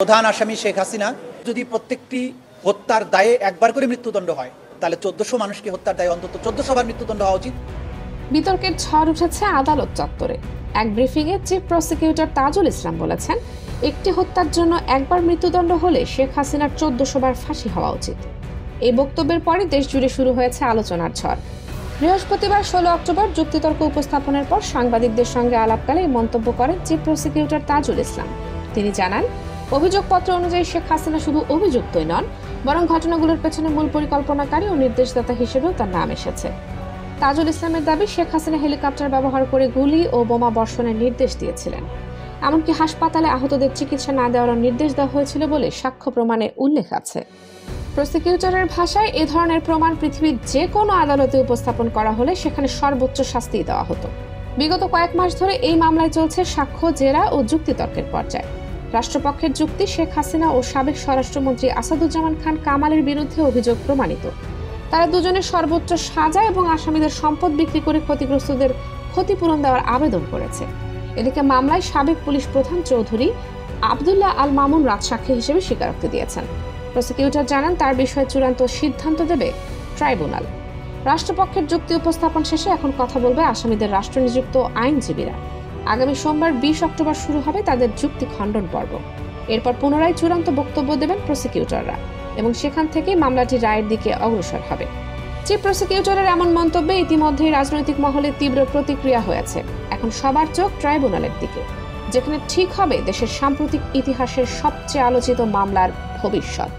প্রধান আসামি শেখ হাসিনা যদি প্রত্যেকটি হত্যার দায়ে একবার করে মৃত্যুদণ্ড হয়, তাহলে 1400 মানুষকে হত্যার দায়ে অন্তত 1400 বার মৃত্যুদণ্ড হওয়া উচিত। বিতর্কের ঝড় উঠেছে আদালত চত্বরে। এক ব্রিফিংয়ে চিফ প্রসিকিউটর তাজুল ইসলাম বলেছেন, একটি হত্যার জন্য একবার মৃত্যুদণ্ড হলে শেখ হাসিনার 1400 বার ফাঁসি হওয়া উচিত। এই বক্তব্যের পরে দেশ জুড়ে শুরু হয়েছে আলোচনার ঝড়। বৃহস্পতিবার 16 অক্টোবর যুক্তিতর্ক উপস্থাপনের পর সাংবাদিকদের সঙ্গে আলাপকালে এই মন্তব্য করেন চিফ প্রসিকিউটর তাজুল ইসলাম। তিনি জানান, অভিযোগপত্র অনুযায়ী শেখ হাসিনা শুধু অভিযুক্তই নন, বরং ঘটনাগুলোর পেছনে মূল পরিকল্পনাকারী ও নির্দেশদাতা হিসেবেও তার নাম এসেছে। তাজুল ইসলামের দাবি, শেখ হাসিনা হেলিকপ্টার ব্যবহার করে গুলি ও বোমা বর্ষণের নির্দেশ দিয়েছিলেন। এমনকি হাসপাতালে আহতদের চিকিৎসা না দেওয়ার নির্দেশ দেওয়া হয়েছিল বলে সাক্ষ্য প্রমাণে উল্লেখ আছে। প্রসিকিউটরের ভাষায়, এ ধরনের প্রমাণ পৃথিবীর যে কোনো আদালতে উপস্থাপন করা হলে সেখানে সর্বোচ্চ শাস্তি দেওয়া হতো। বিগত কয়েক মাস ধরে এই মামলায় চলছে সাক্ষ্য, জেরা ও যুক্তিতর্কের পর্যায়ে। রাষ্ট্রপক্ষের যুক্তি, শেখ হাসিনা ও সাবেক স্বরাষ্ট্রমন্ত্রী আসাদুজ্জামান খান কামালের বিরুদ্ধে অভিযোগ প্রমাণিত। তারা দুজনের সর্বোচ্চ সাজা এবং আসামিদের সম্পদ বিক্রি করে ক্ষতিগ্রস্তদের ক্ষতিপূরণ দেওয়ার আবেদন করেছে। এদিকে মামলায় সাবেক পুলিশ প্রধান চৌধুরী আবদুল্লাহ আল মামুন রাজসাক্ষী হিসেবে স্বীকারোক্তি দিয়েছেন। প্রসিকিউটর জানান, তার বিষয়ে চূড়ান্ত সিদ্ধান্ত দেবে ট্রাইব্যুনাল। রাষ্ট্রপক্ষের যুক্তি উপস্থাপন শেষে এখন কথা বলবে আসামিদের রাষ্ট্রনিযুক্ত আইনজীবীরা। আগামী সোমবার 20 অক্টোবর শুরু হবে তাদের যুক্তি খণ্ডন পর্ব। এরপর পুনরায় চূড়ান্ত বক্তব্য দেবেন প্রসিকিউটররা এবং সেখান থেকেই মামলাটি রায়ের দিকে অগ্রসর হবে। চিফ প্রসিকিউটরের এমন মন্তব্যে ইতিমধ্যেই রাজনৈতিক মহলে তীব্র প্রতিক্রিয়া হয়েছে। এখন সবার চোখ ট্রাইব্যুনালের দিকে, যেখানে ঠিক হবে দেশের সাম্প্রতিক ইতিহাসের সবচেয়ে আলোচিত মামলার ভবিষ্যৎ।